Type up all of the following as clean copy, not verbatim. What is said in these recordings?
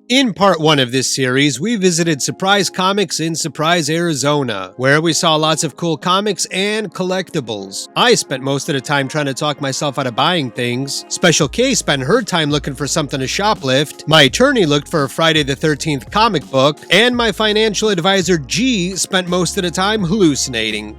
In part 1 of this series, we visited Surprise Comics in Surprise, Arizona, where we saw lots of cool comics and collectibles. I spent most of the time trying to talk myself out of buying things. Special K spent her time looking for something to shoplift. My attorney looked for a Friday the 13th comic book. And my financial advisor G spent most of the time hallucinating.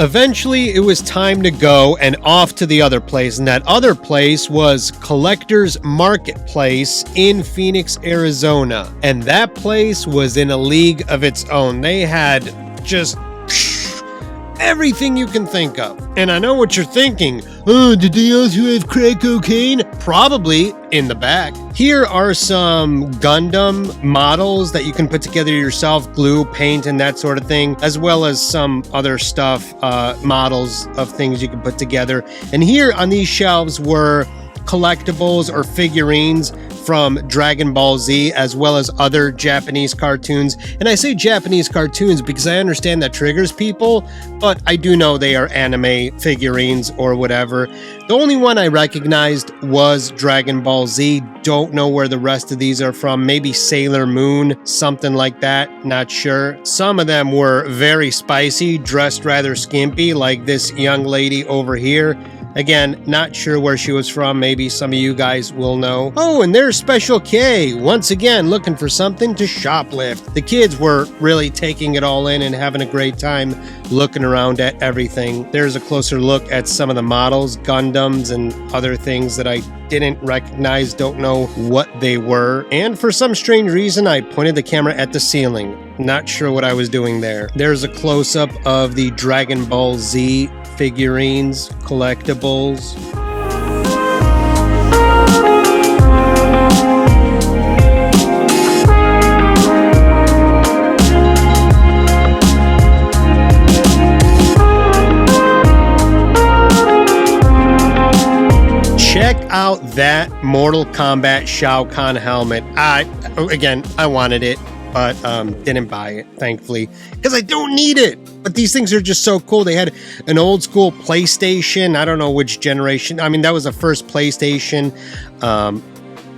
Eventually, it was time to go and off to the other place, and that other place was Collector's Marketplace in Phoenix, Arizona. And that place was in a league of its own. They had just everything you can think of. And I know what you're thinking. Oh, did they also have crack cocaine? Probably in the back. Here are some Gundam models that you can put together yourself, glue, paint, and that sort of thing, as well as some other stuff, models of things you can put together. And here on these shelves were collectibles or figurines from Dragon Ball Z, as well as other Japanese cartoons. And I say Japanese cartoons because I understand that triggers people, but I do know they are anime figurines or whatever. The only one I recognized was Dragon Ball Z. Don't know where the rest of these are from. Maybe Sailor Moon, something like that. Not sure. Some of them were very spicy, dressed rather skimpy, like this young lady over here. Again, not sure where she was from. Maybe some of you guys will know. Oh, and there's Special K, once again looking for something to shoplift. The kids were really taking it all in and having a great time looking around at everything. There's a closer look at some of the models, Gundams, and other things that I didn't recognize, don't know what they were. And for some strange reason, I pointed the camera at the ceiling. Not sure what I was doing there. There's a close-up of the Dragon Ball Z figurines, collectibles. Check out that Mortal Kombat Xiaokon helmet. I wanted it, but didn't buy it, thankfully, because I don't need it. But these things are just so cool. They had an old school PlayStation. I don't know which generation. I mean, that was the first PlayStation,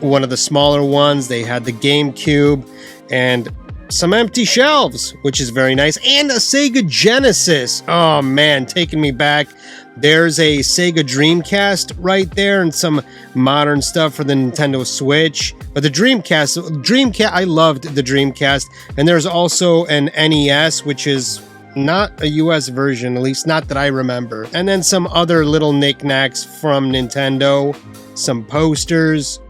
one of the smaller ones. They had the GameCube and some empty shelves, which is very nice. And a Sega Genesis. Oh, man, taking me back. There's a Sega Dreamcast right there and some modern stuff for the Nintendo Switch. But the Dreamcast, I loved the Dreamcast. And there's also an NES, which is not a US version, at least not that I remember. And then some other little knickknacks from Nintendo, some posters.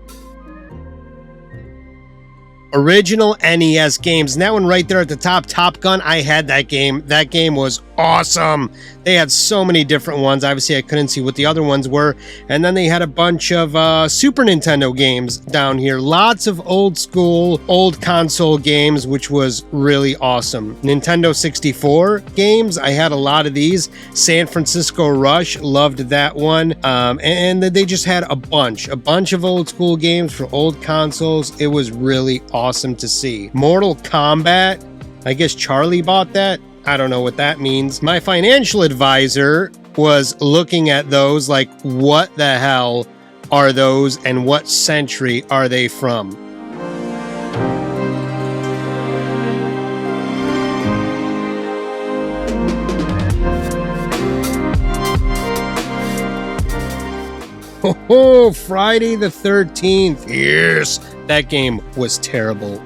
Original NES games. And that one right there at the top, Top Gun, I had that game. That game was awesome. They had so many different ones. Obviously, I couldn't see what the other ones were. And then they had a bunch of Super Nintendo games down here. Lots of old school, old console games, which was really awesome. Nintendo 64 games. I had a lot of these. San Francisco Rush. Loved that one. And they just had a bunch of old school games for old consoles. It was really awesome to see. Mortal Kombat. I guess Charlie bought that. I don't know what that means. My financial advisor was looking at those like, what the hell are those and what century are they from? Oh, Friday the 13th. Yes, that game was terrible.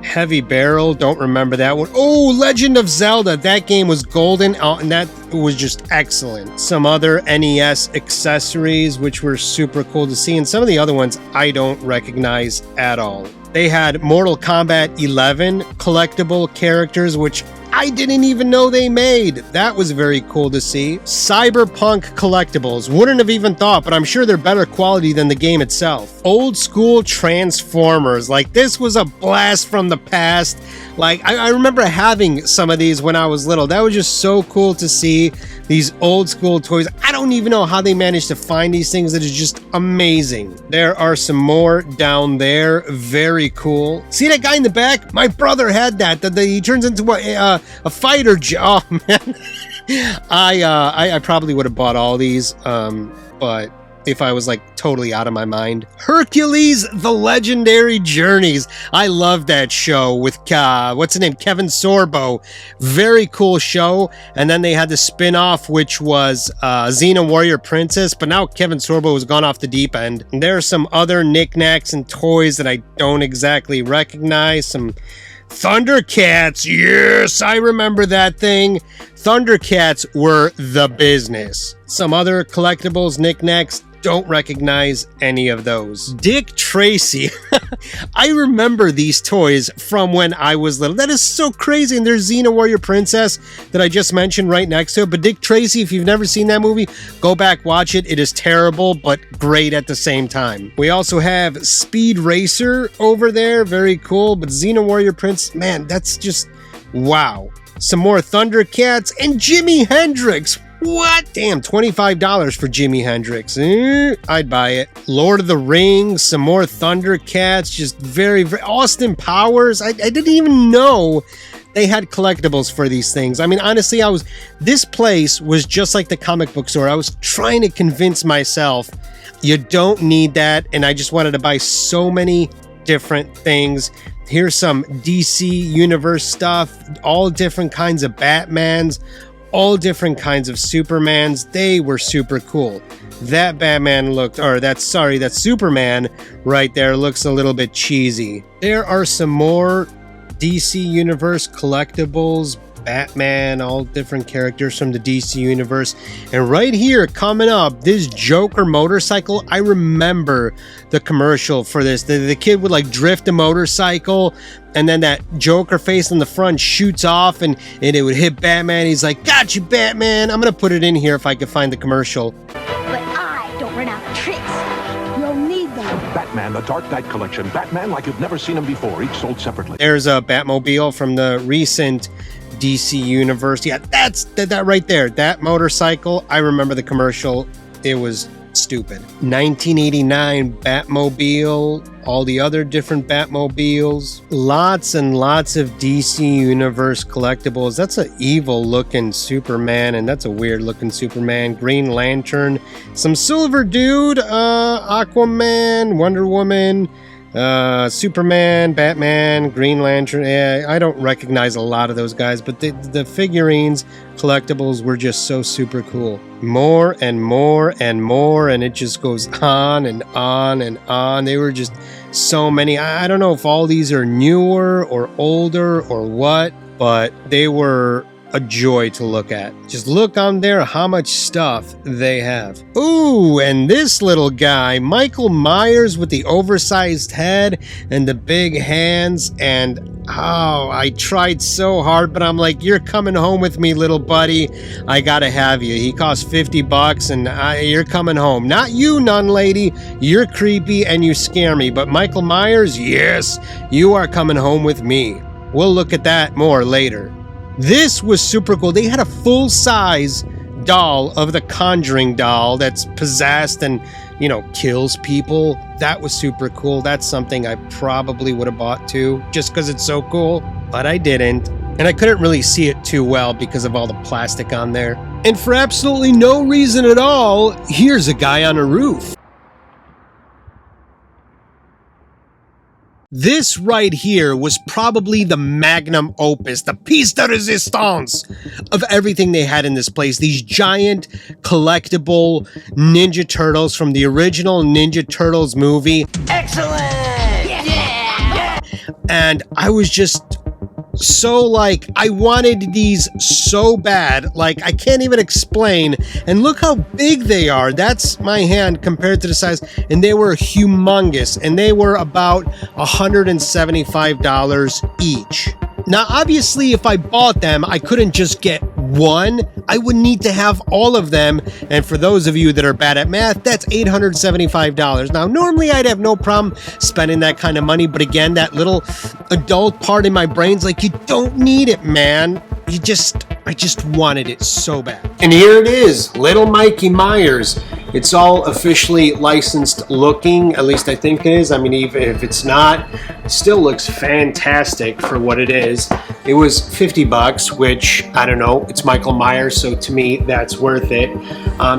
Heavy Barrel, don't remember that one. Oh, Legend of Zelda, that game was golden, and that was just excellent. Some other NES accessories, which were super cool to see, and some of the other ones I don't recognize at all. They had Mortal Kombat 11 collectible characters, which I didn't even know they made. That was very cool to see. Cyberpunk collectibles. Wouldn't have even thought, but I'm sure they're better quality than the game itself. Old school Transformers. Like, this was a blast from the past. Like, I remember having some of these when I was little. That was just so cool to see these old school toys. I don't don't even know how they managed to find these things. That is just amazing. There are some more down there. Very cool. See that guy in the back? My brother had that. He turns into a fighter. Oh man. I probably would have bought all these, but if I was like totally out of my mind. Hercules, The Legendary Journeys. I love that show with, what's his name? Kevin Sorbo. Very cool show. And then they had the spin-off, which was Xena Warrior Princess, but now Kevin Sorbo has gone off the deep end. And there are some other knickknacks and toys that I don't exactly recognize. Some Thundercats. Yes, I remember that thing. Thundercats were the business. Some other collectibles, knickknacks, don't recognize any of those. Dick Tracy. I remember these toys from when I was little. That is so crazy. And there's Xena Warrior Princess that I just mentioned right next to it. But Dick Tracy, if you've never seen that movie, go back, watch it. It is terrible, but great at the same time. We also have Speed Racer over there. Very cool. But Xena Warrior Princess, man, that's just wow. Some more Thundercats and Jimi Hendrix. What? Damn, $25 for Jimi Hendrix. I'd buy it. Lord of the Rings, some more Thundercats, just very, very... Austin Powers. I didn't even know they had collectibles for these things. I mean, honestly, this place was just like the comic book store. I was trying to convince myself, you don't need that, and I just wanted to buy so many different things. Here's some DC Universe stuff, all different kinds of Batmans, all different kinds of Supermans. They were super cool. That Batman that Superman right there looks a little bit cheesy. There are some more DC Universe collectibles, Batman, all different characters from the DC Universe. And right here, coming up, this Joker motorcycle. I remember the commercial for this. The kid would like drift a motorcycle, and then that Joker face on the front shoots off, and it would hit Batman. He's like, "Got you, Batman." I'm gonna put it in here if I can find the commercial. But I don't run out of tricks. You'll need them. Batman, the Dark Knight collection. Batman like you've never seen him before, each sold separately. There's a Batmobile from the recent DC Universe. Yeah, that's that right there. That motorcycle. I remember the commercial. It was stupid. 1989 Batmobile. All the other different Batmobiles. Lots and lots of DC Universe collectibles. That's an evil looking Superman, and that's a weird looking Superman. Green Lantern. Some Silver Dude. Aquaman. Wonder Woman. Superman, Batman, Green Lantern. I don't recognize a lot of those guys, but the figurines, collectibles were just so super cool. More and more and more, and it just goes on and on and on. They were just so many. I don't know if all these are newer or older or what, but they were a joy to look at. Just look on there how much stuff they have. Ooh, and this little guy, Michael Myers with the oversized head and the big hands, and oh, I tried so hard, but I'm like, you're coming home with me, little buddy. I gotta have you. He cost $50 and you're coming home. Not you, nun lady. You're creepy and you scare me, but Michael Myers, yes, you are coming home with me. We'll look at that more later. This was super cool. They had a full-size doll of the Conjuring doll that's possessed and, kills people. That was super cool. That's something I probably would have bought too, just because it's so cool, but I didn't. And I couldn't really see it too well because of all the plastic on there. And for absolutely no reason at all, here's a guy on a roof. This right here was probably the magnum opus, the piece de resistance of everything they had in this place. These giant collectible Ninja Turtles from the original Ninja Turtles movie. Excellent! Yeah! And I was just so I wanted these so bad, I can't even explain. And look how big they are. That's my hand compared to the size. And they were humongous. And they were about $175 each. Now, obviously, if I bought them, I couldn't just get one. I would need to have all of them. And for those of you that are bad at math, that's $875. Now, normally I'd have no problem spending that kind of money. But again, that little adult part in my brain's like, you don't need it, man. You just, I just wanted it so bad. And here it is, Little Mikey Myers. It's all officially licensed looking, at least I think it is. I mean, even if it's not, it still looks fantastic for what it is. It was $50, which, I don't know, it's Michael Myers, so to me, that's worth it.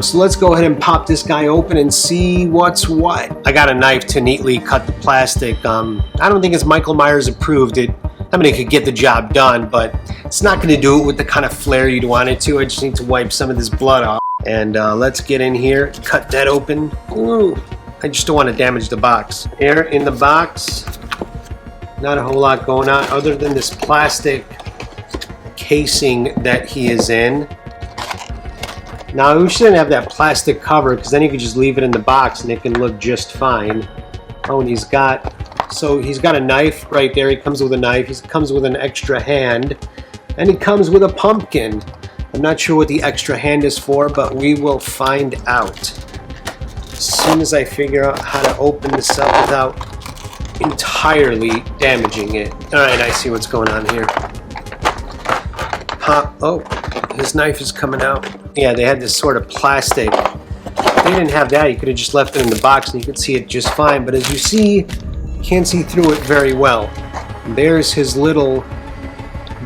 So let's go ahead and pop this guy open and see what's what. I got a knife to neatly cut the plastic. I don't think it's Michael Myers approved. It could get the job done, but it's not going to do it with the kind of flair you'd want it to. I just need to wipe some of this blood off. And let's get in here, cut that open. Ooh, I just don't want to damage the box. Here in the box, not a whole lot going on other than this plastic casing that he is in. Now, we shouldn't have that plastic cover because then you could just leave it in the box and it can look just fine. Oh, and he's got a knife right there. He comes with a knife. He comes with an extra hand. And he comes with a pumpkin. I'm not sure what the extra hand is for, but we will find out as soon as I figure out how to open this up without entirely damaging it. Alright, I see what's going on here. Oh, his knife is coming out. Yeah, they had this sort of plastic. If they didn't have that, you could have just left it in the box and you could see it just fine. But as you see, you can't see through it very well. And there's his little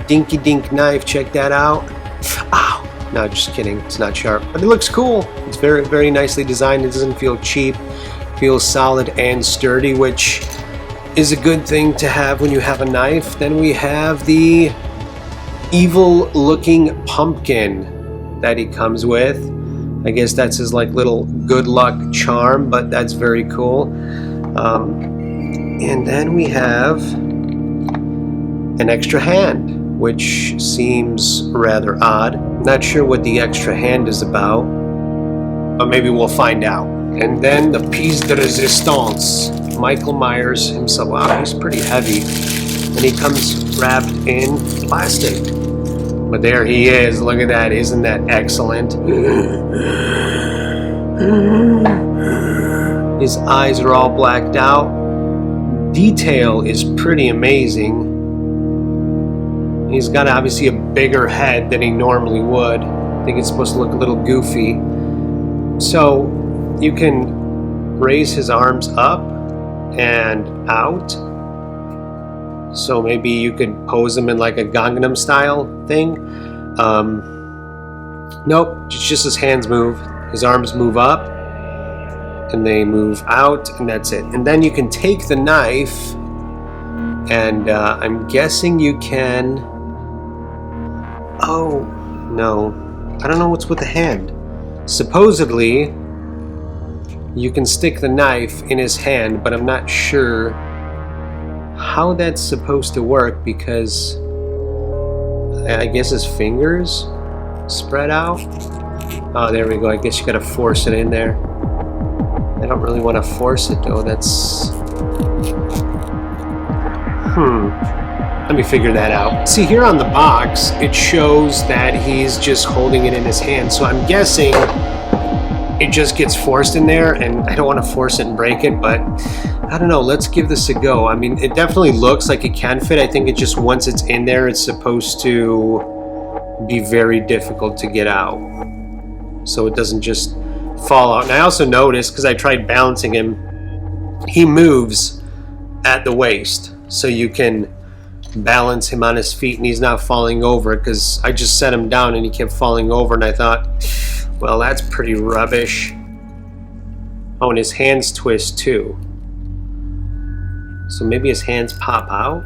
dinky dink knife. Check that out. Ow! No, just kidding. It's not sharp, but it looks cool. It's very, very nicely designed. It doesn't feel cheap. It feels solid and sturdy, which is a good thing to have when you have a knife. Then we have the evil-looking pumpkin that he comes with. I guess that's his like little good luck charm, but that's very cool. And then we have an extra hand, which seems rather odd. Not sure what the extra hand is about, but maybe we'll find out. And then the piece de resistance, Michael Myers himself. Wow, he's pretty heavy. And he comes wrapped in plastic. But there he is. Look at that. Isn't that excellent? His eyes are all blacked out. Detail is pretty amazing. He's got obviously a bigger head than he normally would. I think it's supposed to look a little goofy. So you can raise his arms up and out. So maybe you could pose him in like a Gangnam style thing. Nope, it's just his hands move. His arms move up and they move out, and that's it. And then you can take the knife, and I'm guessing you can... Oh, no. I don't know what's with the hand. Supposedly, you can stick the knife in his hand, but I'm not sure how that's supposed to work because I guess his fingers spread out. Oh, there we go. I guess you gotta force it in there. I don't really want to force it though. That's... Let me figure that out. See, here on the box, it shows that he's just holding it in his hand. So I'm guessing it just gets forced in there, and I don't want to force it and break it, but I don't know. Let's give this a go. I mean, it definitely looks like it can fit. I think it just, once it's in there, it's supposed to be very difficult to get out, so it doesn't just fall out. And I also noticed, because I tried balancing him, he moves at the waist, so you can balance him on his feet and he's not falling over, because I just set him down and he kept falling over, and I thought, well, that's pretty rubbish. Oh, and his hands twist too. So maybe his hands pop out?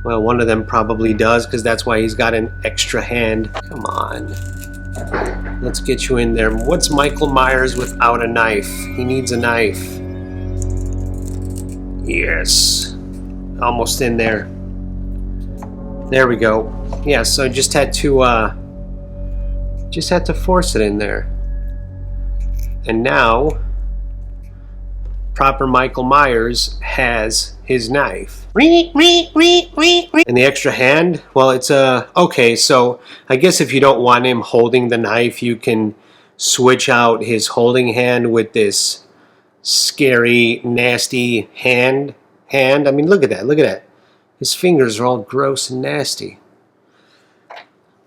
Well, one of them probably does, because that's why he's got an extra hand. Come on. Let's get you in there. What's Michael Myers without a knife? He needs a knife. Yes. Almost in there. There we go. Yeah, so I just had to force it in there. And now proper Michael Myers has his knife. And the extra hand, well, it's okay, so I guess if you don't want him holding the knife, you can switch out his holding hand with this scary, nasty hand. I mean, look at that. His fingers are all gross and nasty.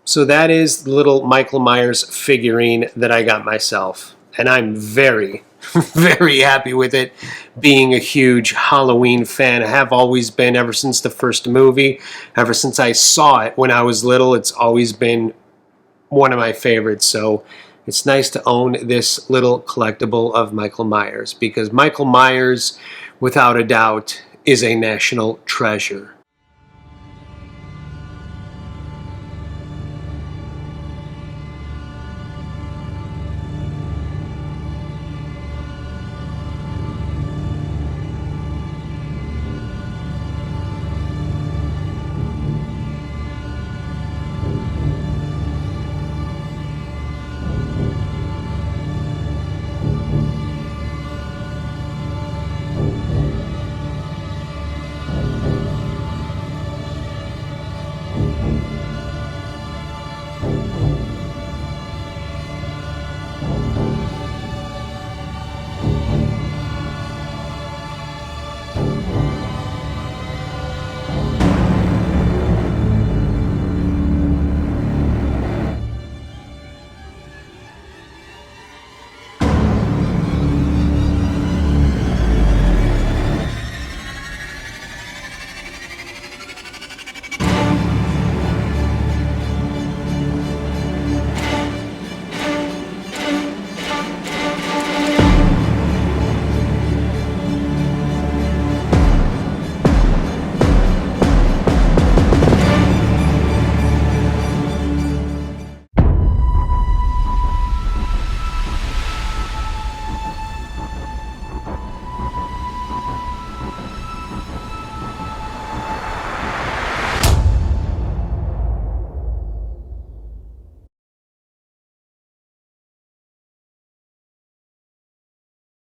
So that is the little Michael Myers figurine that I got myself. And I'm very, very happy with it, being a huge Halloween fan. I have always been ever since the first movie. Ever since I saw it when I was little, it's always been one of my favorites. So it's nice to own this little collectible of Michael Myers, because Michael Myers, without a doubt, is a national treasure.